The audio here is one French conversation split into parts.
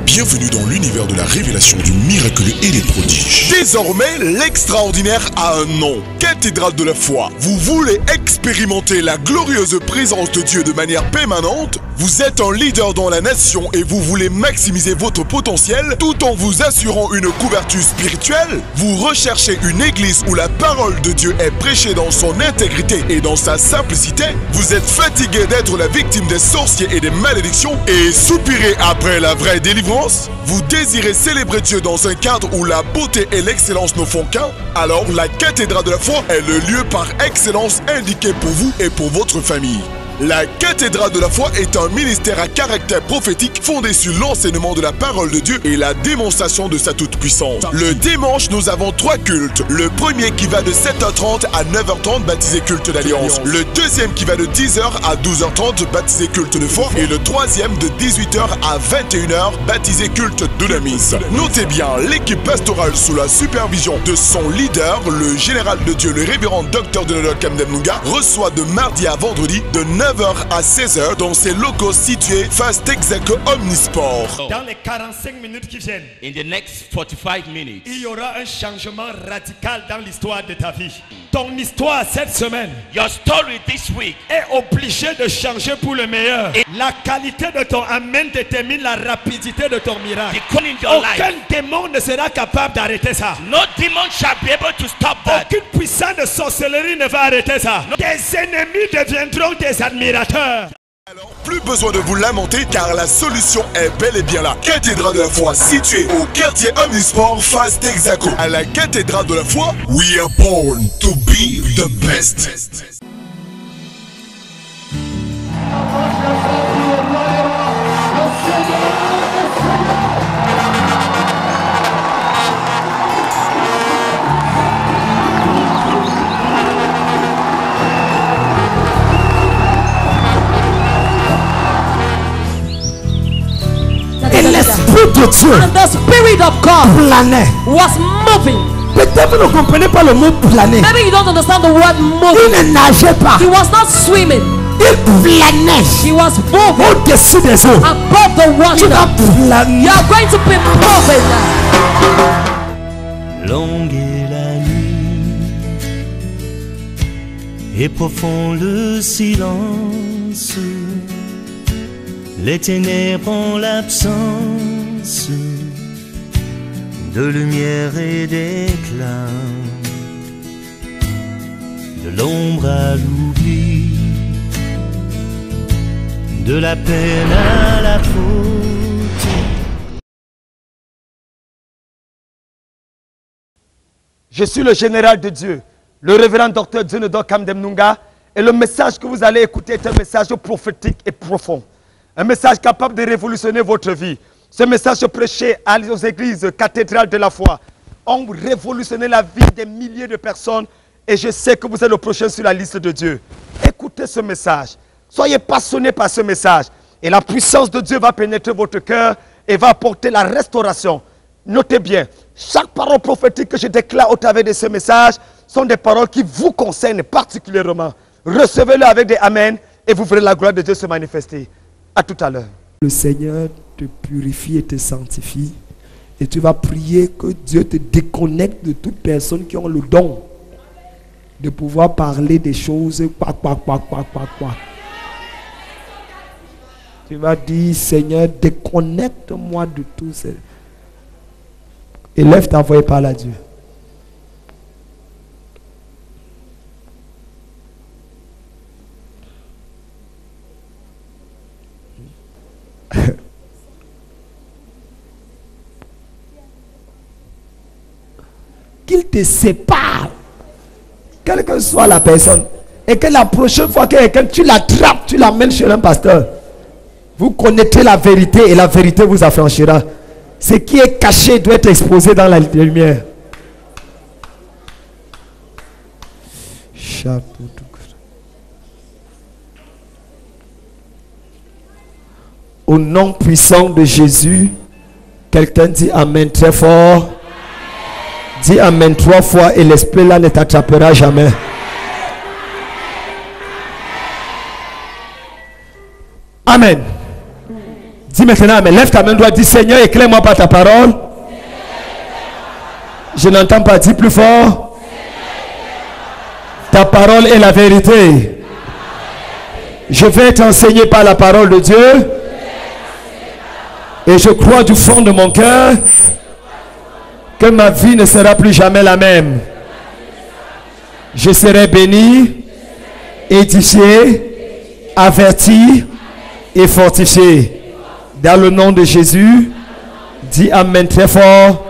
Bienvenue dans l'univers de la révélation du miraculeux et des prodiges. Désormais, l'extraordinaire a un nom. Cathédrale de la foi. Vous voulez expérimenter la glorieuse présence de Dieu de manière permanente? Vous êtes un leader dans la nation et vous voulez maximiser votre potentiel tout en vous assurant une couverture spirituelle? Vous recherchez une église où la parole de Dieu est prêchée dans son intégrité et dans sa simplicité? Vous êtes fatigué d'être la victime des sorciers et des malédictions et soupirez après la vraie délivrance? Vous désirez célébrer Dieu dans un cadre où la beauté et l'excellence ne font qu'un? Alors la cathédrale de la foi est le lieu par excellence indiqué pour vous et pour votre famille. La cathédrale de la foi est un ministère à caractère prophétique fondé sur l'enseignement de la parole de Dieu et la démonstration de sa toute-puissance. Le dimanche, nous avons 3 cultes. Le premier qui va de 7h30 à 9h30, baptisé culte d'alliance. Le deuxième qui va de 10h à 12h30, baptisé culte de foi. Et le troisième de 18h à 21h, baptisé culte dunamis. Notez bien, l'équipe pastorale sous la supervision de son leader, le général de Dieu, le révérend docteur de Nodok Kamdem Nunga, reçoit de mardi à vendredi de 9h à 16h dans ses locaux situés face Texaco Omnisport. Dans les 45 minutes qui viennent, in the next 45 minutes, il y aura un changement radical dans l'histoire de ta vie. Ton histoire cette semaine, your story this week, est obligée de changer pour le meilleur. La qualité de ton amen détermine la rapidité de ton miracle. Aucun démon ne sera capable d'arrêter ça. No demon shall be able to stop that. Aucune puissance de sorcellerie ne va arrêter ça. Tes ennemis deviendront tes admirateurs. Alors, plus besoin de vous lamenter car la solution est bel et bien là. Cathédrale de la foi située au quartier Omnisport face Texaco. À la cathédrale de la foi, we are born to be the best. Et l'esprit de Dieu And the Spirit of God planait. was moving. Peut-être vous ne comprenez pas le mot planer. Maybe you don't understand the word moving. Il ne nageait pas. He was not swimming. Il planait He was moving au-dessus des eaux. above the Tu vas water. planer. You are going to be moving. Longue est la nuit et profond le silence. Les ténèbres ont l'absence de lumière et d'éclat, de l'ombre à l'oubli, de la peine à la faute. Je suis le général de Dieu, le révérend docteur Nodok Kamdem Nunga, et le message que vous allez écouter est un message prophétique et profond. Un message capable de révolutionner votre vie. Ce message prêché aux églises cathédrales de la foi ont révolutionné la vie des milliers de personnes et je sais que vous êtes le prochain sur la liste de Dieu. Écoutez ce message. Soyez passionnés par ce message et la puissance de Dieu va pénétrer votre cœur et va apporter la restauration. Notez bien, chaque parole prophétique que je déclare au travers de ce message sont des paroles qui vous concernent particulièrement. Recevez-le avec des amen et vous verrez la gloire de Dieu se manifester. À tout à l'heure. Le Seigneur te purifie et te sanctifie. Et tu vas prier que Dieu te déconnecte de toutes personnes qui ont le don de pouvoir parler des choses. Tu vas dire, Seigneur, déconnecte-moi de tout ça. Et lève ta voix et parle à Dieu. Qu'il te sépare, quelle que soit la personne, et que la prochaine fois que quelqu'un tu l'attrapes, tu l'amènes chez un pasteur. Vous connaîtrez la vérité et la vérité vous affranchira. Ce qui est caché doit être exposé dans la lumière. Au nom puissant de Jésus, quelqu'un dit Amen très fort. Dis Amen 3 fois et l'esprit là ne t'attrapera jamais. Amen. Dis Dis maintenant, mais lève ta main droite, dis Seigneur, éclaire-moi par ta parole. Je n'entends pas, dis plus fort. Ta parole est la vérité. Je vais t'enseigner par la parole de Dieu. Et je crois du fond de mon cœur que ma vie ne sera plus jamais la même. Je serai béni, édifié, averti et fortifié. Dans le nom de Jésus, dis Amen très fort.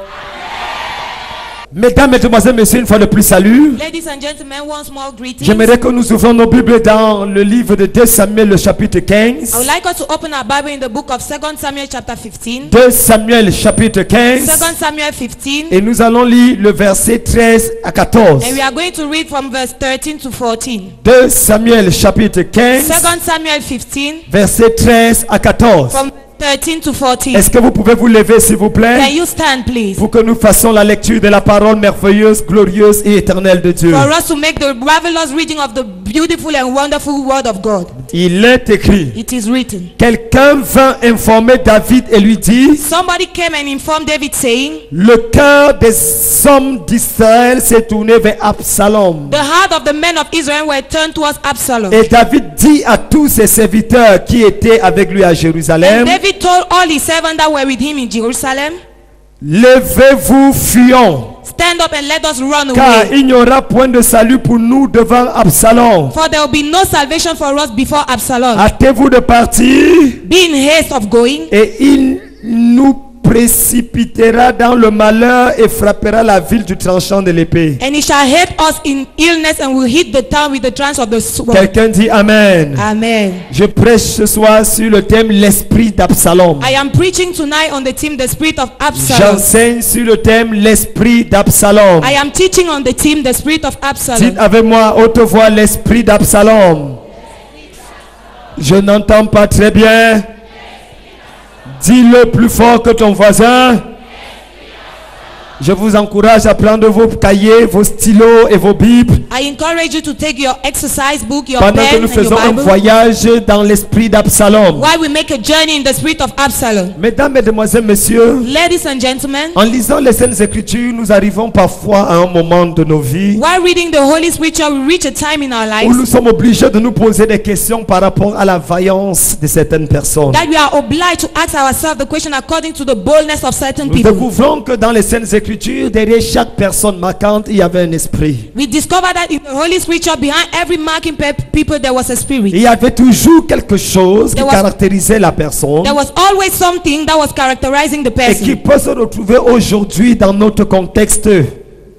Mesdames, Mesdemoiselles, Messieurs, une fois de plus, salut. Ladies and gentlemen, once more greetings. J'aimerais que nous ouvrons nos Bibles dans le livre de 2 Samuel, le chapitre 15. I would like us to open our Bible in the book of 2 Samuel chapter 15. 2 Samuel, chapitre 2 15. Samuel 15. Et nous allons lire le verset 13 à 14. And we are going to read from verse 13 to 14. 2 Samuel, chapitre 2 15, Samuel 15 verset 13 à 14. from 13 to 14. Est-ce que vous pouvez vous lever, s'il vous Can plaît, you stand, please? pour que nous fassions la lecture de la parole merveilleuse, glorieuse et éternelle de Dieu. For us to make the marvelous reading of the beautiful and wonderful word of God. Il est écrit, It is written. quelqu'un vint informer David et lui dit, Somebody came and informed David saying, le cœur des hommes d'Israël s'est tourné vers Absalom. the heart of the men of Israel were turned towards Absalom. Et David dit à tous ses serviteurs qui étaient avec lui à And Jérusalem, David told all his servants that were with him in Jerusalem, levez-vous, fuyons, stand up and let us run car away. il n'y aura point de salut pour nous devant Absalom. For there will be no salvation for us before Absalom. Hâtez-vous de partir, Be in haste of going, et il nous précipitera dans le malheur et frappera la ville du tranchant de l'épée. and he shall hate us in illness and will hit the town with the trance of the sword. Quelqu'un dit Amen. Amen. Je prêche ce soir sur le thème l'esprit d'Absalom. I am preaching tonight on the theme the spirit of Absalom. J'enseigne sur le thème l'esprit d'Absalom. I am teaching on the theme the spirit of Dites Absalom. avec moi haute voix l'esprit d'Absalom. Je n'entends pas très bien. Dis-le plus fort que ton voisin. Je vous encourage à prendre vos cahiers, vos stylos et vos bibles I encourage you to take your exercise book, your pendant que pen nous and your faisons un Bible voyage dans l'esprit d'Absalom. while we make a journey in the spirit of Absalom. Mesdames, Mesdemoiselles, Messieurs, Ladies and gentlemen, en lisant les Saintes Écritures, nous arrivons parfois à un moment de nos vies while reading the Holy Scripture, we reach a time in our où nous lives sommes obligés de nous poser des questions par rapport à la vaillance de certaines personnes. that we are obliged to ask ourselves the question according to the boldness of certain Nous people. découvrons que dans les Saintes Écritures, derrière chaque personne marquante, il y avait un esprit. We discover that in the Holy Scripture, behind every marking people, there was a Il spirit. y avait toujours quelque chose qui There was- caractérisait la personne There was always something that was characterizing the et qui person, peut se retrouver aujourd'hui dans notre contexte.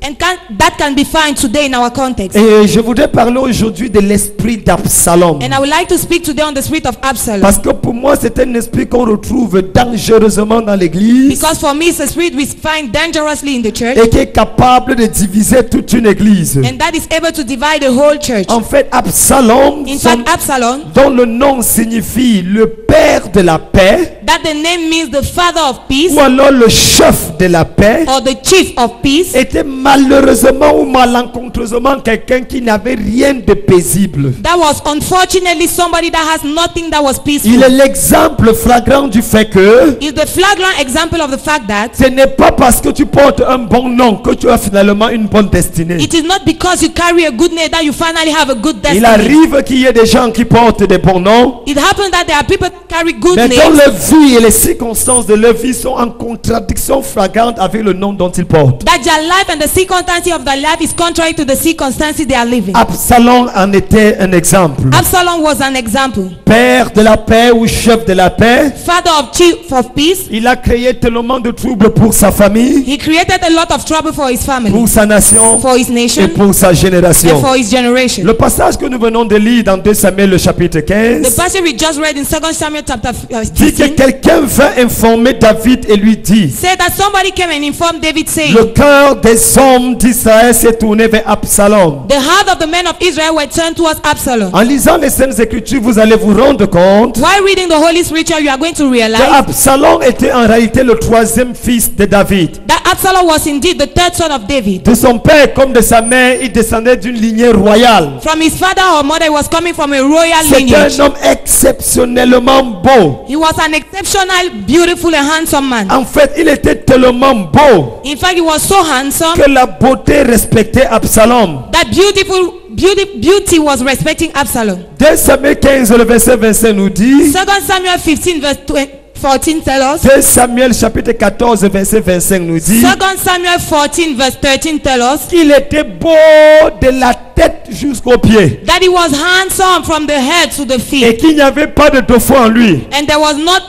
and that can be found today in our context. Et je voudrais parler aujourd'hui de l'esprit d'Absalom. And I would like to speak today on the spirit of Absalom. Parce que pour moi, c'est un esprit qu'on retrouve dangereusement dans l'église Because for me, it's a spirit we find dangerously in the church, et qui est capable de diviser toute une église. and that is able to divide the whole church. En fait, Absalom, In fact, Absalom, dont le nom signifie le père de la paix, that the name means the father of peace ou alors le chef de la paix, or the chief of peace, était malheureusement ou malencontreusement quelqu'un qui n'avait rien de paisible. that was unfortunately somebody that has nothing that was peaceful. Il est l'exemple flagrant du fait que Is the flagrant example of the fact that ce n'est pas parce que tu portes un bon nom que tu as finalement une bonne destinée. it is not because you carry a good name that you finally have a good Il destiny. arrive qu'il y ait des gens qui portent des bons noms, It happens that there are people that carry good mais dont names, leur vie et les circonstances de leur vie sont en contradiction flagrante avec le nom dont ils portent. that their life and the circumstances of their life is contrary to the circumstances they are living. Absalom en était un exemple. Absalom was an example. Père de la paix ou chef de la paix, Father of chief of peace. il a créé tellement de troubles pour sa famille, He created a lot of trouble for his family, pour sa nation for his et nation, pour sa génération. and for his generation. Le passage que nous venons de lire dans 2 Samuel le chapitre The 15 passage we just read in 2 Samuel chapter dit que 15 quelqu'un vint informer David et lui dit, said that somebody came and informed David saying, le cœur des l'homme d'Israël s'est tourné vers Absalom. The heart of the men of Israel were turned towards Absalom. En lisant les Saintes Écritures, vous allez vous rendre compte While reading the Holy Scripture, you are going to realize qu'Absalom était en réalité le troisième fils de David. that Absalom was indeed the third son of David. De son père comme de sa mère, il descendait d'une lignée royale. From his father or mother, he was coming from a royal C'était lineage. un homme exceptionnellement beau. He was an exceptional, beautiful and handsome man. En fait, il était tellement beau In fact, he was so handsome que la beauté respectait Absalom. that beauty was respecting Absalom. 2 Samuel 15, le verset 25 nous dit, 2 Samuel 15 verse 14 tell us. 2 Samuel chapitre 14, verset 25 nous dit, 2 Samuel 14 verse 13 tell us qu'il était beau de la tête jusqu'aux pieds that he was handsome from the head to the et feet, qu'il n'y avait pas de défaut en lui. and there was not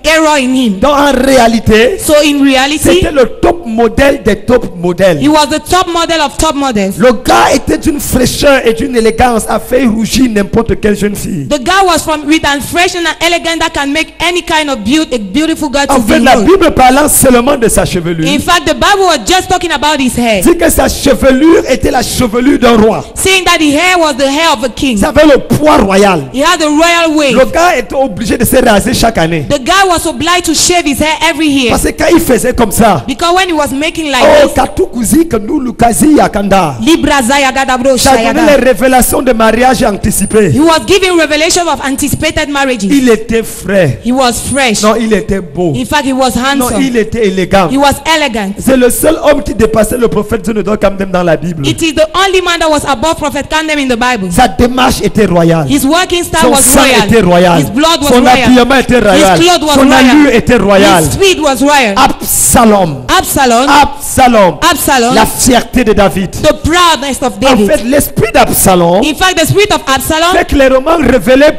error in him. Donc en réalité, So in reality, c'était le top modèle des top modèles. he was the top model of top models. Le gars était d'une fraîcheur et d'une élégance à faire rougir n'importe quelle jeune fille. The guy was with and fresh and elegant that can make any kind of beautiful girl to En fait, la behold. Bible parlant seulement de sa chevelure, In fact, the Bible was just talking about his hair, dit que sa chevelure était la chevelure d'un roi. saying that the hair was the hair of a king. Ça avait le poids royal. He had the royal Le wave. gars était obligé de se raser chaque année. The guy was obliged to shave his hair every year Parce que quand il faisait comme ça, because when he was making like oh, this, Katukuzi, que nous, Lukazi, Yakanda, Libra Zaya Gadabro ça donnait Shayada, les révélations de mariage anticipé. he was giving revelation of anticipated marriages. Il était frais. He was fresh. Non, il était beau. In fact, he was Non, handsome. il était élégant. He was elegant. C'est le seul homme qui dépassait le prophète Jonathan Kamdem dans la Bible. It is the only man that was above Prophet Kandem in the Bible. Sa démarche était royale. His working style Son was sang était royal. royal. His blood was Son royal. habillement était royal. His clothes was Son allure royal. était royale. His speed was royal. Absalom. Absalom, Absalom, La fierté de David. the proudness of En David. fait, l'esprit d'Absalom In fact, the spirit of Absalom fait clairement révèle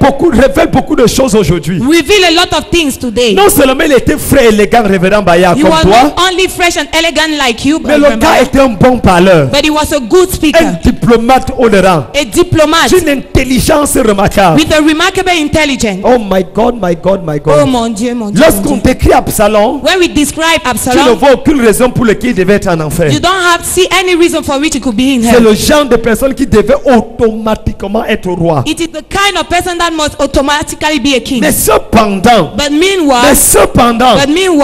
beaucoup de choses aujourd'hui. reveal a lot of things today. Non seulement il était frais, élégant, révérend Baya He comme was toi, not only fresh and elegant like you, mais le gars était un bon parleur, but he was a good un speaker, diplomate honorant, a diplomat d'une intelligence remarquable. with a remarkable intelligence. Oh my God, my God, my Oh God. mon Dieu, mon Dieu. Lorsqu'on Mon Dieu. décrit Absalom, When we describe tu ne Absalom, vois aucune raison pour laquelle il devait être en enfer. you don't see any reason for which he could be in C'est hell. le genre de personne qui devait automatiquement être roi. It is the kind of person that must automatically be a king. Mais cependant, But meanwhile,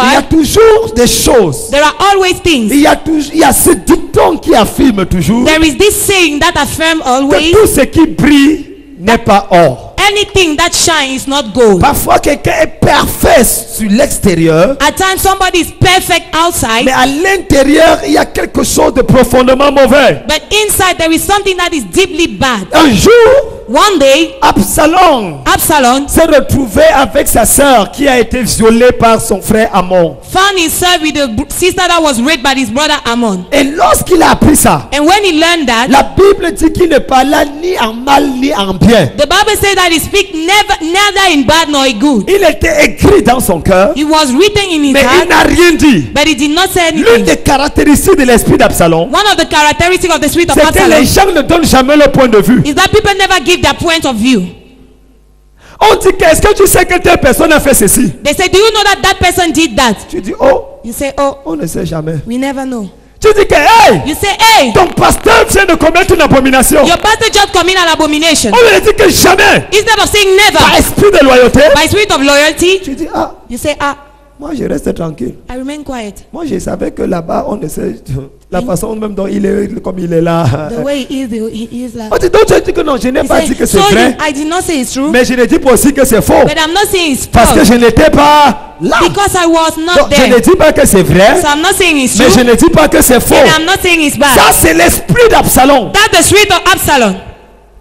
il y a toujours des choses. there are always things. Il y a ce dicton qui affirme toujours There is this saying that affirm que always, tout ce qui brille n'est pas or. anything that shines is not gold. Parfois, quelqu'un est parfait sur l'extérieur, At times somebody is perfect outside, mais à l'intérieur, il y a quelque chose de profondément mauvais. but inside there is something that is deeply bad. Un jour, One day, Absalom Absalom s'est retrouvé avec sa sœur qui a été violée par son frère Amon. found himself with a sister that was raped by his brother Ammon. Et lorsqu'il a appris ça, And when he learned that, la Bible dit qu'il ne parla ni en mal ni en bien. the Bible says that he speak neither in bad nor in good. Il était écrit dans son cœur, It was written in his mais il heart, n'a rien dit. but he did not say L'une anything. des caractéristiques de l'esprit d'Absalom, One of the characteristics of the spirit of c'est que les Absalom gens ne donnent jamais leur point de vue. is that people never give their point of view. On dit que est-ce que tu sais que telle personne a fait ceci? They say, do you know that that person did that? Tu dis oh, You say, oh, on ne sait jamais. we never know. Tu dis que hey, You say, hey, ton pasteur vient de commettre une abomination. your pastor just commit an abomination. On lui dit que jamais, Instead of saying par never, esprit de loyauté, by spirit of loyalty, tu dis ah, you say, ah, moi je reste tranquille. I remain quiet. Moi je savais que là-bas on ne sait la façon même dont il est comme il est là. The way he is like. On dit donc tu dis que non, je n'ai He pas said, dit que c'est so vrai, I did not say it's true, mais je ne dis pas aussi que c'est faux, but I'm not saying it's parce que false je n'étais pas là. because I was not Donc, je ne there. dis pas que c'est vrai, So I'm not saying it's mais true, je ne dis pas que c'est faux. and I'm not saying it's bad. Ça c'est l'esprit d'Absalom, That's the spirit of Absalom,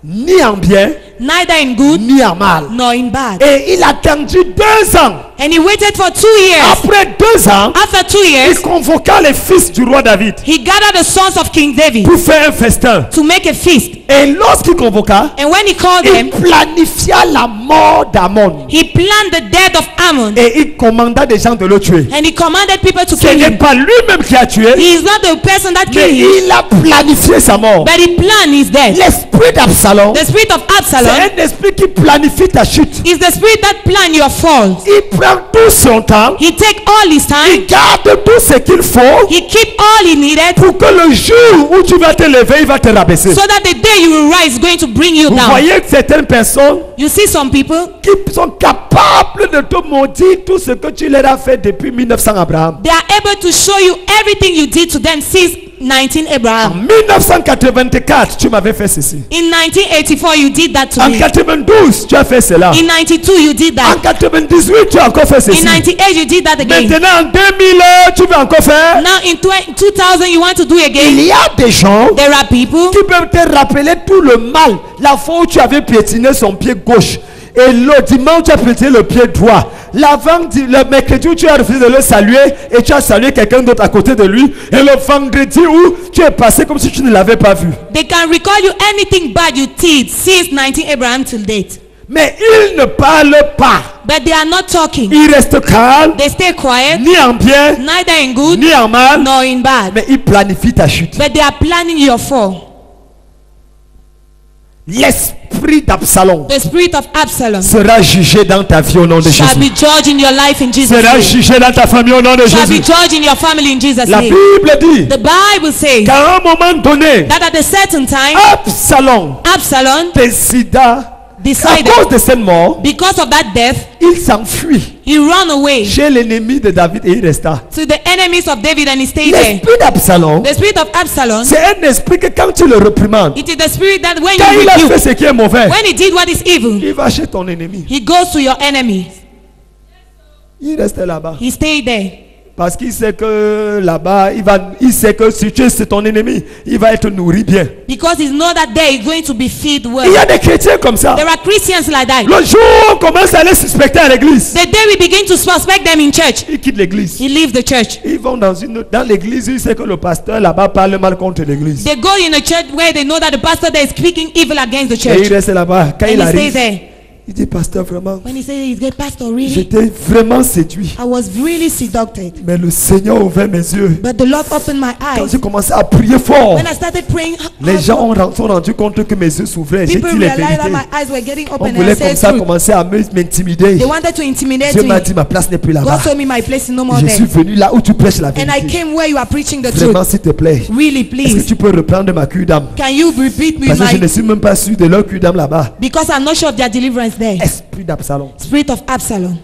ni en bien, neither in good ni en mal. nor in bad. Et il a attendu 2 ans. And he waited for 2 years. Après 2 ans, After 2 il years, convoqua les fils du roi David he gathered the sons of King David pour faire un festin. to make a feast. Et lorsqu'il convoqua, And when he called il them, planifia la mort d'Amon. he planned the death of Ammon. Et il commanda des gens de le tuer. And he commanded people to Ce kill n'est him. pas lui-même qui a tué, He is not the person that mais killed him, il a planifié sa mort. but he planned his death. L'esprit d'Absalom, The spirit of c'est Absalom un esprit qui planifie ta chute. is the spirit that planned your fall. Il prend tout son temps. He take all his time. Il garde tout ce qu'il faut He keep all he needed pour que le jour où tu vas te lever, il va te rabaisser. so that the day you will rise is going to bring you Vous down. voyez que certaines personnes You see some people, qui sont capables de te maudire tout ce que tu leur as fait depuis 1900 Abraham. they are able to show you everything you did to them since 19 En Abraham. 1984, tu m'avais fait ceci. In 1984, you did that to En me. 92, tu as fait cela. In 92, you did En that. 98, tu as encore fait In ceci. 98, you did that again. Maintenant, en 2000, tu veux encore faire. Now in 2000, you want to do Il again. y a des gens There are people qui peuvent te rappeler tout le mal. La fois où tu avais piétiné son pied gauche. Et le dimanche, tu as piétiné le pied droit. Le mercredi où tu as refusé de le saluer et tu as salué quelqu'un d'autre à côté de lui. Et le vendredi où tu es passé comme si tu ne l'avais pas vu. they can recall you anything bad you did since 19 Abraham till date. Mais ils ne parlent pas. But they are not talking. Ils restent calmes, They stay quiet, ni en bien, neither in good ni en mal. nor in bad. Mais ils planifient ta chute. But they are planning your fall. L'esprit d'Absalom The spirit of Absalom sera jugé dans ta vie au nom de shall Jésus. be judged in your life in Jesus' Sera name. jugé dans ta famille au nom de Shall be Jésus. judged in your family in Jesus' La name. Bible dit The Bible says qu'à un moment donné, that at a certain time, Absalom Absalom décida, à decided, cause de cette mort, because of that death, il s'enfuit he ran away chez l'ennemi de David et il resta. to the enemies of David and he stayed there. L'esprit d'Absalom, The spirit of Absalom, c'est un esprit que quand tu le réprimandes, it is the spirit that when quand you il a fait rebuke, ce qui est mauvais, when he did what is evil, il va chez ton ennemi. he goes to your enemy. Il reste là-bas. He stayed there. Parce qu'il sait que là-bas, il sait que si tu es ton ennemi, il va être nourri bien. Because he knows that there is going to be feed well. Il y a des chrétiens comme ça. There are Christians like that. Le jour où on commence à les suspecter à l'église, The day we begin to suspect them in church, ils quittent l'église. he leaves the church. Ils vont dans l'église, ils savent que le pasteur là-bas parle mal contre l'église. They go in a church where they know that the pastor there is speaking evil against the Et il church. reste là-bas. Quand And il he stays arrive, there. il dit, pasteur, vraiment, When he says he's good, pastor, really? j'étais vraiment séduit. I was really seduced. Mais le Seigneur a ouvert mes yeux. But the Lord opened my Quand eyes. j'ai commencé à prier fort, When I started praying, les gens sont rendus compte que mes yeux s'ouvraient. J'ai people dit les realized that vérités. my eyes were getting On open and I voulait comme said ça truth. commencer à m'intimider. They wanted to intimidate Dieu m'a me. dit, ma place n'est plus là-bas. God told me my place is no more Je suis there. venu là où tu prêches la And I vérité. came where you are preaching the Vraiment, truth. s'il te plaît. Really, Est-ce que please. tu peux reprendre ma cure d'âme? Can you repeat me Parce que je ne my... suis même pas sûr de leur cure d'âme là-bas. Because I'm not sure of their deliverance there. Esprit d'Absalom. Spirit of Absalom.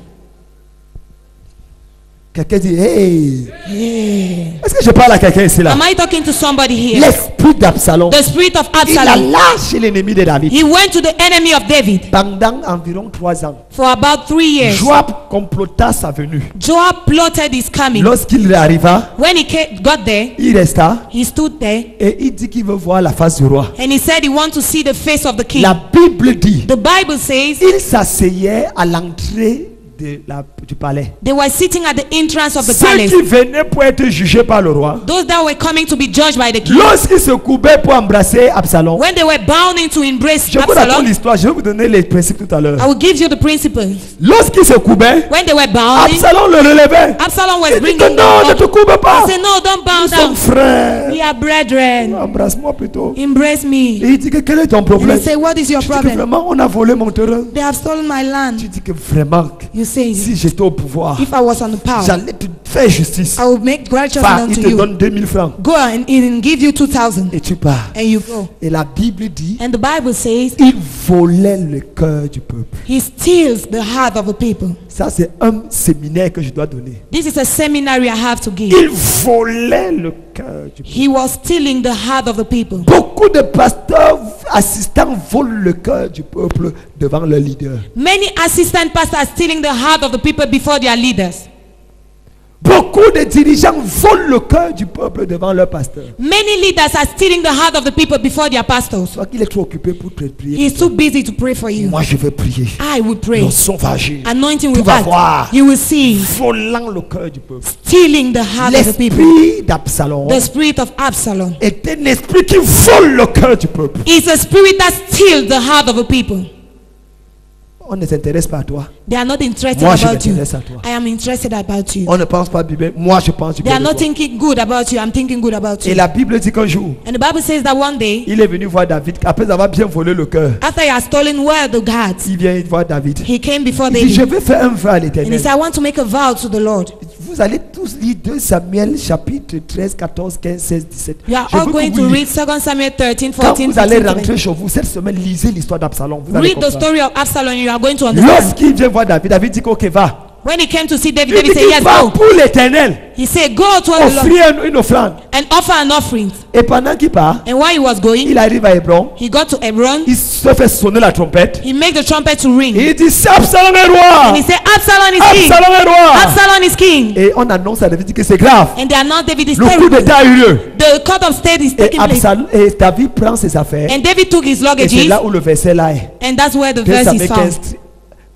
Quelqu'un dit, hey. Yeah. Est-ce que je parle à quelqu'un ici là? Am I talking to somebody here? L'esprit d'Absalom. The spirit of Il a Absalom. lâché l'ennemi de David. He went to the enemy of David Pendant environ 3 ans, for about 3 years. Joab complota sa venue. Joab plotted his coming. Lorsqu'il arriva, When he got there, il resta he stood there et il dit qu'il veut voir la face du roi. and he said he wants to see the face of the king. La Bible dit, The Bible says il s'asseyait à l'entrée du palais. they were sitting at the entrance of the Ceux palace. qui venaient pour être jugés par le roi, Those that were coming to be judged by the king. lorsqu'ils se coupaient pour embrasser Absalom, When they were bounding to embrace je vous raconte Absalom, l'histoire, je vais vous donner les principes tout à l'heure. I will give you the principles. Lorsqu'ils se coupaient, When they were bounding, Absalom le relevait. Absalom was Il dit bringing que them non, ne te up. coupe pas. He said, no, don't bow Nous sommes down. frères. We are brethren. Embrasse-moi plutôt. Embrace Et me. il dit que quel est ton And problème? he said, what is your Je dis que problem? vraiment on a volé mon terrain. They have stolen my land. Tu dis que vraiment, You say, si j'étais au pouvoir, if I was on the power, j'allais te faire justice. I would make righteousness Enfin, il unto te you. donne 2000 francs Go and give you 2,000 et tu pars. and you go. Et la Bible dit, And the Bible says il volait le cœur du peuple. he steals the heart of the people. Ça, c'est un séminaire que je dois donner. This is a seminary I have to give. Il volait le cœur du peuple. He was stealing the heart of the people. Beaucoup de pasteurs assistants volent le cœur du peuple devant leur leader. Many assistant pastors are stealing the heart of the people before their leaders. Beaucoup de dirigeants volent le cœur du peuple devant leur pasteur. Many leaders are stealing the heart of the people before their pastors. Soit qu'il est trop occupé pour te prier. He's too busy to pray for you. Moi, je vais prier. I will pray. L'onction va agir. Anointing Tu will vas act. voir. You will see. Volant le cœur du peuple. Stealing the heart of the people. L'esprit d'Absalom The spirit of Absalom est un esprit qui vole le cœur du peuple. is a spirit that steals the heart of the people. On ne s'intéresse pas à toi. They are not interested Moi, je about you. m'intéresse à toi. I am interested about you. On ne pense pas du bien. Moi, je pense du They bien are de not toi. thinking good about you. I'm thinking good about Et you. la Bible dit qu'un jour, And the Bible says that one day, il est venu voir David. Après avoir bien volé le cœur, after he has stolen well the gods, il vient voir David. he came before Il dit, je David. vais faire un vœu à And he l'Éternel. said, I want to make a vow to the Lord. Vous allez tous lire 2 Samuel chapitre 13, 14, 15, 16, 17. You are Je all veux going que to vous read 2 Samuel 13, Quand 14, vous allez 15, rentrer chez vous, cette semaine, lisez l'histoire d'Absalom. Vous allez read the comprendre. story of Absalom. You are going to understand. Lorsqu'il vient voir David, David dit ok, va. When he came to see David, Il David dit said, yes, va go. pour l'Éternel. He said, go to the Lord Offrir une offrande. and offer an offering. Et pendant qu'il part, And while he was going, il arrive à Hébron. he got to Hebron. Il se fait sonner la trompette. He made the trumpet to ring. Et il dit c'est Absalom est roi. And he said, Absalom is king. Absalom est roi. Absalom is king. Et on annonce à David dit que c'est grave. And they announced David is Le coup terrible. d'état a eu lieu. The court of state is Et, taking place. et David prend ses affaires. And David took his Et c'est luggages. là où le verset là est. And that's where the 2 verse is Samuel found. 15,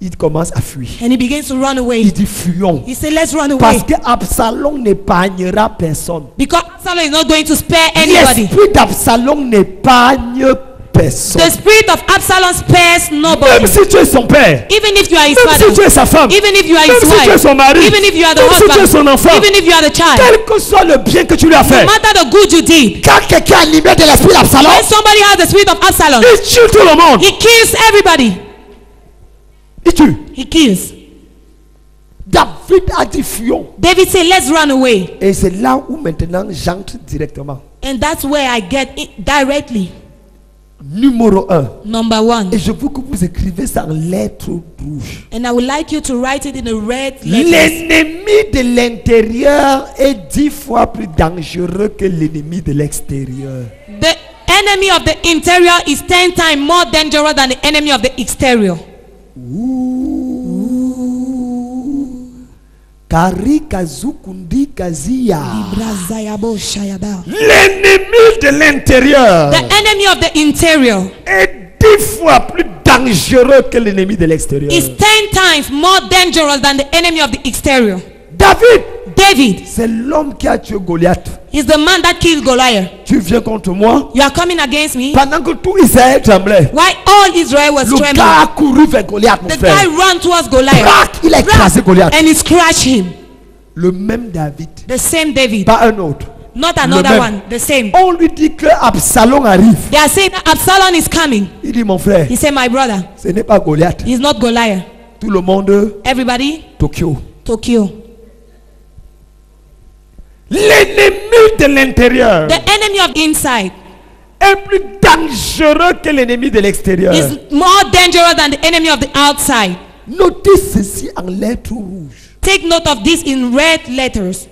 il commence à fuir. And he begins to run Il away. dit fuyons. He said, let's run away. Parce que Absalom n'épargnera personne. Because Absalom is not going to spare anybody. L'esprit d'Absalom n'épargne personne. The spirit of Absalom spares nobody. Même si tu es son père, Even if you are his même si tu father. es sa femme, Even if you are même his si tu es wife. son mari, Even if you are the même si tu es son husband. enfant, Even if you are the child. quel que soit le bien que tu lui as No fait, matter the good you did. quand quelqu'un est animé de l'esprit d'Absalom, When somebody has the spirit of Absalom, il tue tout le monde. he kills everybody. Il tue. He kills. David a dit fuyons. David said, let's run away. Et c'est là où maintenant j'entre directement. And that's where I get it directly. Numéro 1. Number one. Et je veux que vous écrivez ça en lettres rouges. And I would like you to write it in a red letter. L'ennemi de l'intérieur est 10 fois plus dangereux que l'ennemi de l'extérieur. The enemy of the interior is 10 times more dangerous than the enemy of the exterior. Kari kazukundi kazia. The L'ennemi de l'intérieur enemy of the interior est 10 fois plus dangereux que l'ennemi de l'extérieur. is 10 times more dangerous than the enemy of the exterior. David, David c'est l'homme qui a tué Goliath. is the man that killed Goliath. Tu viens contre moi You are coming against me. pendant que tout Israël tremblait. Why all Israel was Le trembling? gars a couru vers Goliath, mon The frère. guy ran towards Goliath. Crac, il a écrasé Goliath. And he scratched him. Le même David, The same David. pas un autre. Not Le another même. one. The same. On lui dit que Absalom arrive. They are saying that Absalom is coming. Il dit mon frère, He said, my brother, ce n'est pas Goliath. he's not Goliath. Tout le monde, Everybody, Tokyo. Tokyo. L'ennemi de l'intérieur The enemy of inside est plus dangereux que l'ennemi de l'extérieur. is more dangerous than the enemy of the outside. Notez ceci en lettres rouges. Take note of this in red letters.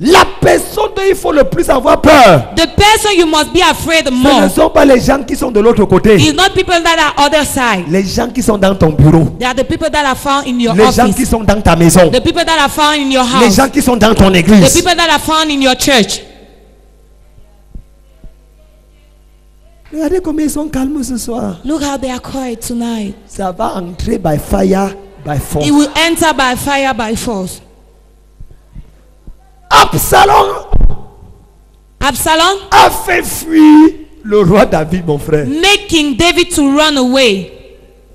La personne dont il faut le plus avoir peur, The person you must be afraid ce more ne sont pas les gens qui sont de l'autre côté. is not people that are other side. Les gens qui sont dans ton bureau. They are the people that are found in your Les gens qui office. sont dans ta maison. The people that are found in your Les house. gens qui sont dans ton The église. people that are found in your church. Regardez combien ils sont calmes ce soir. Look how they are quiet tonight. Ça va entrer by fire, by force. It will enter by fire, by force. Absalom Absalom a fait fuir le roi David, mon frère. made King David to run away.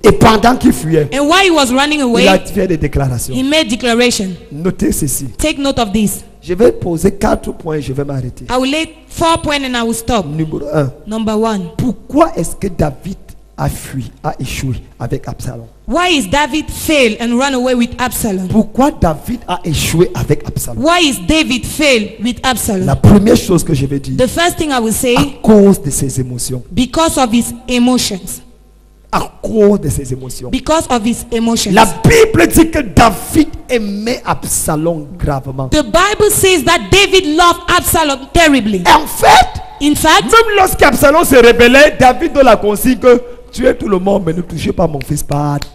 Et pendant qu'il fuyait, And while he was running il a away, fait des déclarations. he made declaration. Notez ceci. Take note of this. Je vais poser 4 points, je vais m'arrêter. I will lay 4 points and I will stop. Numéro 1. Number 1. Pourquoi est-ce que David a fui, a échoué avec Absalom? Why is David failed and run away with Absalom? Pourquoi David a échoué avec Absalom? Why is David failed with La Absalom? première chose que je vais dire, The first thing I will say, à cause de ses émotions. because of his emotions. À cause de ses émotions. Because of his emotions. La Bible dit que David aimait Absalom gravement. The Bible says that David loved Absalom terribly. Et en fait, In fact, même lorsqu'Absalom se rébellait, David donne la consigne que tuez tout le monde, mais ne touchez pas mon fils, pardon.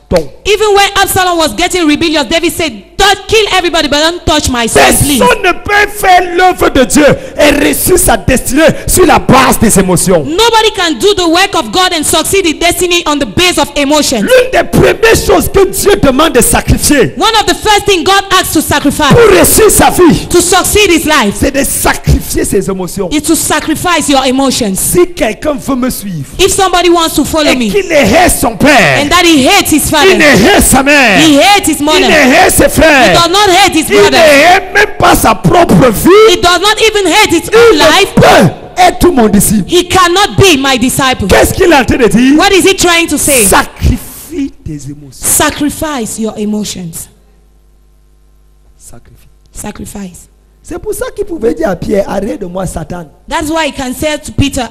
even when Absalom was getting rebellious, David said, don't kill everybody, but don't touch my son, please. Personne ne peut faire l'œuvre de Dieu et réussir sa destinée sur la base des émotions. Nobody can do the work of God and succeed in destiny on the base of emotions. L'une des premières choses que Dieu demande de sacrifier One of the first things God asks to sacrifice pour réussir sa vie, to succeed his life c'est de sacrifier ses émotions. is to sacrifice your emotions. Si quelqu'un veut me suivre If somebody wants to follow et me qu'il hait son père. and that he hates his Il father. ne hait sa mère. He hates his Il mother. ne hait ses He frères. does not hate his Il ne brother. hait même pas sa propre vie. He does not even hate his Il own ne life. peut être mon disciple. He cannot be my disciple. Qu'est-ce qu'il est en train de dire? What is he trying to say? Sacrifie tes émotions. Sacrifice your emotions. Sacrifie. Sacrifice. C'est pour ça qu'il pouvait dire à Pierre, arrête de moi Satan. That's why he can say to Peter,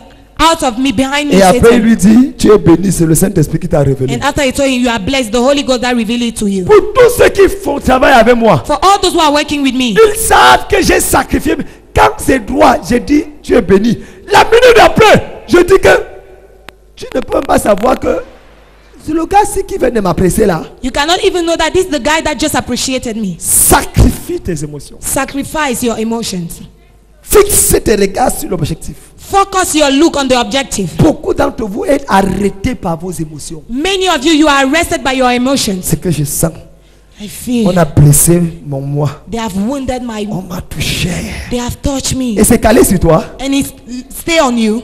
out of me, behind me, Et après il Satan. lui dit, tu es béni, c'est le Saint-Esprit qui t'a révélé. And after he told him, you are blessed, the Holy Ghost that revealed it to you. Pour tous ceux qui font travail avec moi, For all those who are working with me, ils savent que j'ai sacrifié. Quand c'est droit, j'ai dit, tu es béni. La minute d'après, je dis que tu ne peux pas savoir que c'est le gars-ci qui vient de m'apprécier là. you cannot even know that this is the guy that just appreciated me. Sacrifie tes émotions. Sacrifice your emotions. Fixe tes regards sur l'objectif. Focus your look on the objective. Beaucoup d'entre vous êtes arrêtés par vos émotions. Many of you, you are arrested by your emotions. C'est que je sens. I feel On a blessé mon moi. they have wounded my, On m'a touché. they have touched me. Et c'est calé sur toi. And it's stay on you.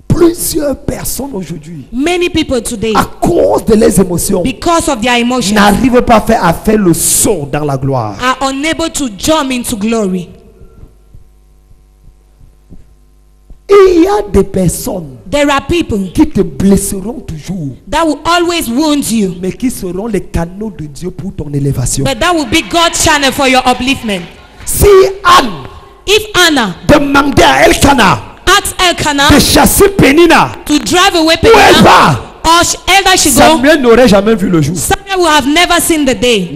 Plusieurs personnes aujourd'hui, Many people today, à cause de leurs émotions, because of their emotions, n'arrivent pas à faire le saut dans la gloire. are unable to jump into glory. Il y a des personnes There are people qui te blesseront toujours, that will always wound you, mais qui seront les canaux de Dieu pour ton élévation. but that will be God's channel for your upliftment. Si Anne If Anna demandait à Elkanah asked Elkanah de chasser Pénina, to drive away où elle Peninnah, va? or either she go, Samuel n'aurait jamais vu le jour. Samuel will have never seen the day.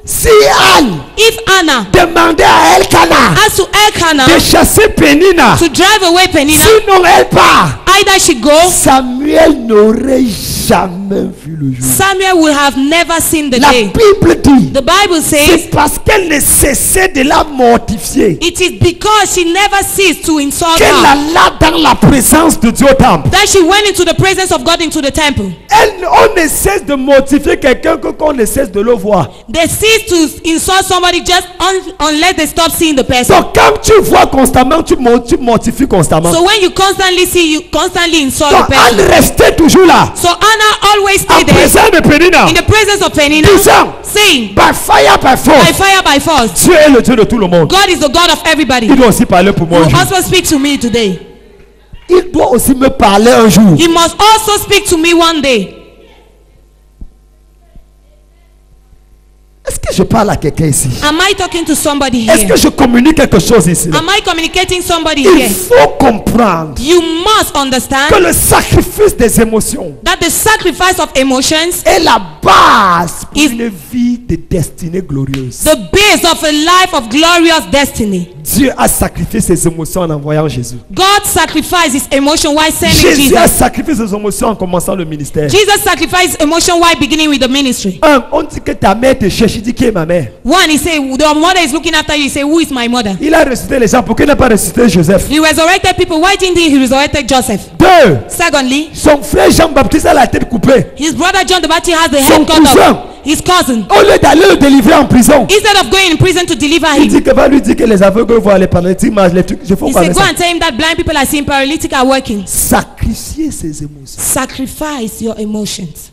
Si Anne If Anna demandait à Elkanah asked to Elkanah de chasser Pénina, to drive away Peninnah, sinon elle part, either she go, Samuel n'aurait jamais vu le jour. Samuel will have never seen the La day. Bible dit, The Bible says c'est parce qu'elle ne cessait de la mortifier it is because she never ceased to insult qu'elle her alla dans la présence de Dieu au temple. that she went into the presence of God into the temple. On ne cesse de mortifier quelqu'un que qu'on ne cesse de le voir. They cease to insult somebody just unless they stop seeing the person. Donc quand tu vois constamment, tu mortifies constamment. So when you constantly see, you constantly insult Donc the person. Anne restait toujours là, So Anna always en stayed there présence de Pénina, in the presence of Peninnah, disant, saying, by fire, by by force, fire, by force, Dieu est le Dieu de tout le monde. God is the God of everybody. Il doit aussi parler pour moi He un will jour. also speak to me today. Il doit aussi me parler un jour. He must also speak to me one day. Est-ce que je parle à quelqu'un ici? Am I talking to somebody Est-ce here? que je communique quelque chose ici? Am I communicating somebody Il here? faut comprendre You must understand que le sacrifice des émotions that the sacrifice of emotions, est la base pour Is- une vie de destinée glorieuse. the base of a life of glorious destiny. Dieu a sacrifié ses émotions en envoyant Jésus. God sacrificed his emotion while sending Jésus a Jesus. sacrifié ses émotions en commençant le ministère. Jesus sacrificed emotion while beginning with the ministry. On dit que ta mère te cherche, il dit qui est ma mère. One, he said, your mother is looking after you. He said, who is my mother? Il a ressuscité les gens, pourquoi il n'a pas ressuscité Joseph? He resurrected people. Why didn't he resurrected Joseph? Deux, Secondly, son frère Jean-Baptiste a la tête coupée. his brother John the Baptist has the Son head cut cousin. off. His cousin. Au lieu d'aller le délivrer en prison, Instead of going in prison to deliver il him, dit que va lui dire que les aveugles voient les paralytiques, mais les trucs, je fais he quoi said, avec go ça? and tell him that blind people are seeing, paralytic are working. Sacrifier ses émotions. Sacrifice your emotions.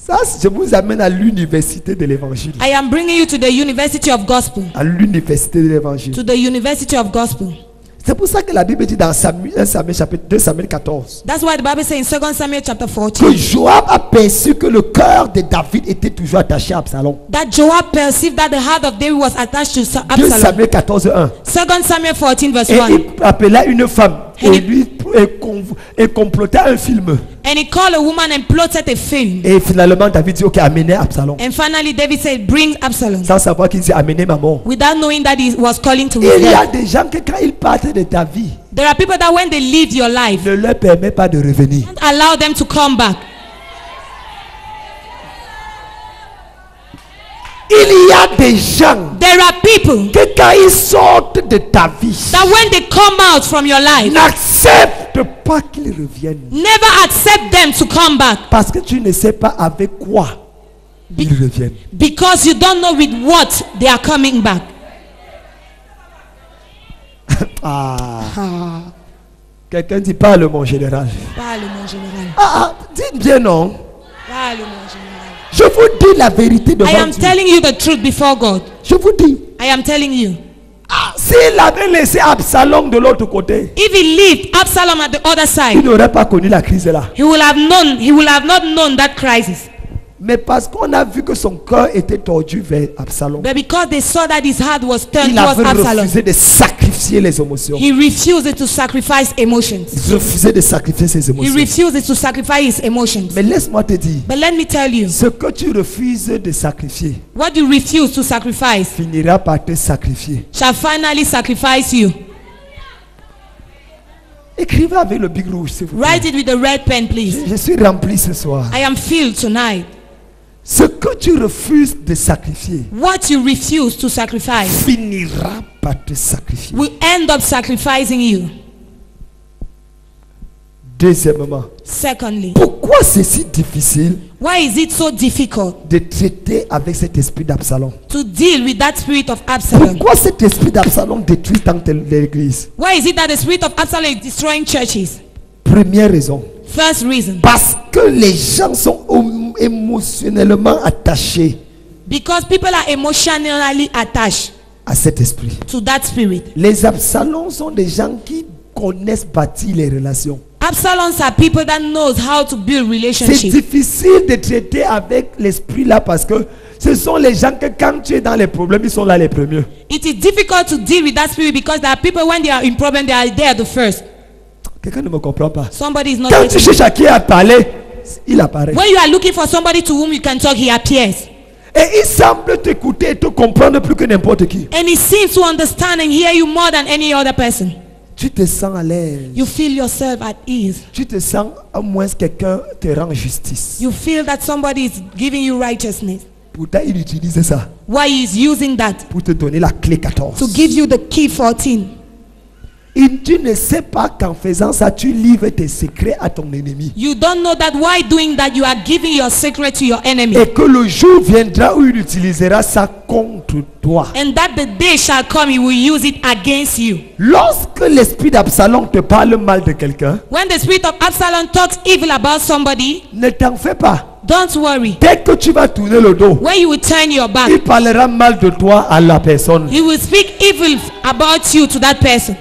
Ça, je vous amène à l'université de l'évangile. I am bringing you to the University of Gospel. À l'université de l'évangile. To the University of Gospel. C'est pour ça que la Bible dit dans Samuel, 1 Samuel chapitre 2 Samuel 14 That's why the Bible says in 2 Samuel chapter que 14 Joab a perçu que le cœur de David était toujours attaché à Absalom. that Joab perceived that the heart of David was attached to 2 Absalom. Samuel 14 1. 2 Samuel 14 verse Et 1. il appela une femme et And he- lui et complota un film. And he called a woman and plotted a film. Et finalement David dit ok, amenez Absalom. And finally David said, bring Absalom. Sans savoir qu'il dit amenez maman. Without knowing that he was calling to his Il y a death. des gens que quand ils partent de ta vie, There are people that when they leave your life, ne leur permet pas de revenir. don't allow them to come back. Il y a des gens There are people que quand ils sortent de ta vie, that when they come out from your life, n'accepte pas qu'ils reviennent. never accept them to come back Parce que tu ne sais pas avec quoi ils reviennent. Because you don't know with what they are coming back. Quelqu'un dit parle mon général. Parle mon général. Dites bien non. Parle mon général. Je vous dis la vérité devant I am Dieu. telling you the truth before God. Je vous dis. I am telling you. S'il avait laissé Absalom de l'autre côté, If he left Absalom at the other il side, n'aurait pas connu la crise là. he will have not known that crisis. Mais parce qu'on a vu que son cœur était tordu vers Absalom, But because they saw that his heart was turned il towards avait Absalom, refusé de sacrifier les émotions. he refused to sacrifice emotions. Il refusait de sacrifier ses He émotions. refused to sacrifice his emotions. Mais laisse-moi te dire, But let me tell you, ce que tu refuses de sacrifier what you refuse to sacrifice finira par te sacrifier. shall finally sacrifice you. Écrivez avec le big rouge, s'il vous plaît. Write it with the red pen, please. Je suis rempli ce soir. I am filled tonight. Ce que tu refuses de sacrifier What you refuse to sacrifice finira par te sacrifier. will end up sacrificing you. Deuxièmement, Secondly, pourquoi c'est si difficile why is it so difficult de traiter avec cet esprit d'Absalom? to deal with that spirit of Absalom? Pourquoi cet esprit d'Absalom détruit tant l'église? Why is it that the spirit of Absalom is destroying churches? Première raison, First reason, parce que les gens sont émotionnellement attachés because people are emotionally attached à cet esprit. to that spirit. Les Absaloms sont des gens qui connaissent bâtir les relations. Absaloms are people that knows how to build C'est relationships. difficile de traiter avec l'esprit là parce que ce sont les gens que quand tu es dans les problèmes, ils sont là les premiers. It is difficult to deal with that spirit because there are people when they are in problem, they are there the first. Quelqu'un ne me comprend pas. Somebody is not Quand tu getting cherches à qui à parler, il apparaît. When you are looking for somebody to whom you can talk, he appears. Et il semble t'écouter et te comprendre plus que n'importe qui. And he seems to understand and hear you more than any other person. Tu te sens à l'aise. You feel yourself at ease. Tu te sens à moins que quelqu'un te rend justice. You feel that somebody is giving you righteousness. Pourtant, il utilise ça Why he is using that? pour te donner la clé 14. To give you the key 14. Et tu ne sais pas qu'en faisant ça, tu livres tes secrets à ton ennemi. You don't know that while doing that, you are giving your secret to your enemy. Et que le jour viendra où il utilisera ça contre toi. And that the day shall come, he will use it against you. Lorsque l'esprit d'Absalom te parle mal de quelqu'un, When the spirit of Absalom talks evil about somebody, ne t'en fais pas. don't worry. Dès que tu vas tourner le dos, When you will turn your back, il parlera mal de toi à la personne. he will speak evil about you to that person.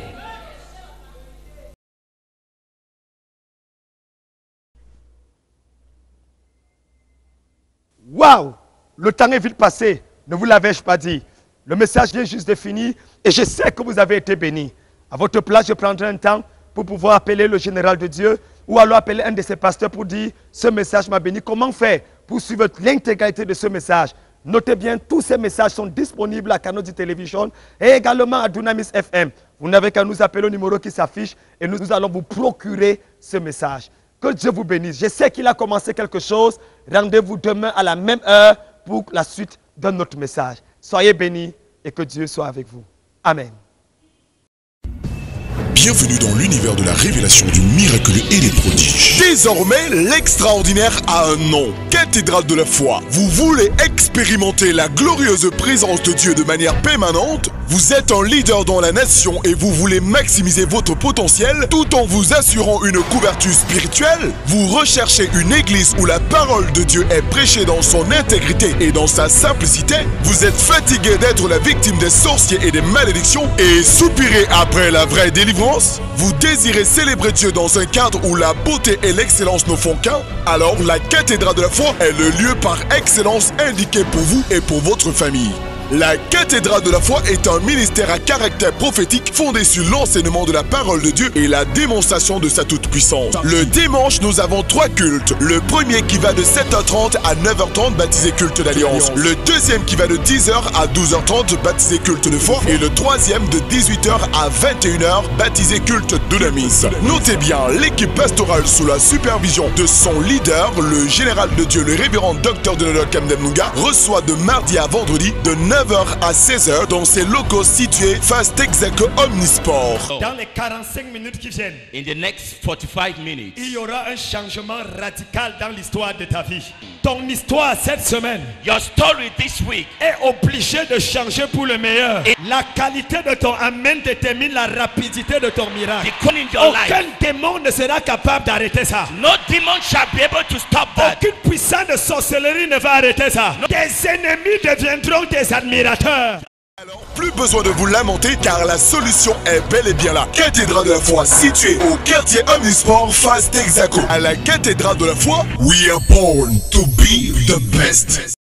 Waouh! Le temps est vite passé. Ne vous l'avais-je pas dit? Le message vient juste de finir et je sais que vous avez été bénis. À votre place, je prendrai un temps pour pouvoir appeler le général de Dieu ou alors appeler un de ses pasteurs pour dire ce message m'a béni. Comment faire pour suivre l'intégralité de ce message? Notez bien, tous ces messages sont disponibles à Canody Television et également à Dunamis FM. Vous n'avez qu'à nous appeler au numéro qui s'affiche et nous allons vous procurer ce message. Que Dieu vous bénisse. Je sais qu'il a commencé quelque chose. Rendez-vous demain à la même heure pour la suite de notre message. Soyez bénis et que Dieu soit avec vous. Amen. Bienvenue dans l'univers de la révélation du miraculeux et des prodiges. Désormais, l'extraordinaire a un nom. Cathédrale de la foi. Vous voulez expérimenter la glorieuse présence de Dieu de manière permanente? Vous êtes un leader dans la nation et vous voulez maximiser votre potentiel tout en vous assurant une couverture spirituelle? Vous recherchez une église où la parole de Dieu est prêchée dans son intégrité et dans sa simplicité? Vous êtes fatigué d'être la victime des sorciers et des malédictions et soupirez après la vraie délivrance? Vous désirez célébrer Dieu dans un cadre où la beauté et l'excellence ne font qu'un? Alors la cathédrale de la foi est le lieu par excellence indiqué pour vous et pour votre famille. La cathédrale de la foi est un ministère à caractère prophétique fondé sur l'enseignement de la parole de Dieu et la démonstration de sa toute-puissance. Le dimanche, nous avons 3 cultes. Le premier qui va de 7h30 à 9h30, baptisé culte d'alliance. Le deuxième qui va de 10h à 12h30, baptisé culte de foi. Et le troisième de 18h à 21h, baptisé culte Dunamis. Notez bien, l'équipe pastorale sous la supervision de son leader, le général de Dieu, le révérend Dr. Donald Kamdem Nunga, reçoit de mardi à vendredi de 9h à 16h dans ses locaux situés face Texaco Omnisport. Dans les 45 minutes qui viennent, In the next 45 minutes, il y aura un changement radical dans l'histoire de ta vie. Ton histoire cette semaine your story this week est obligée de changer pour le meilleur. La qualité de ton amen détermine la rapidité de ton miracle. in your life. Aucun démon ne sera capable d'arrêter ça. No demon shall be able to stop that. Aucune puissance de sorcellerie ne va arrêter ça. Tes ennemis deviendront tes admirateurs. Alors, plus besoin de vous lamenter car la solution est bel et bien là. Cathédrale de la foi située au quartier Omnisport face Texaco. À la Cathédrale de la foi, we are born to be the best.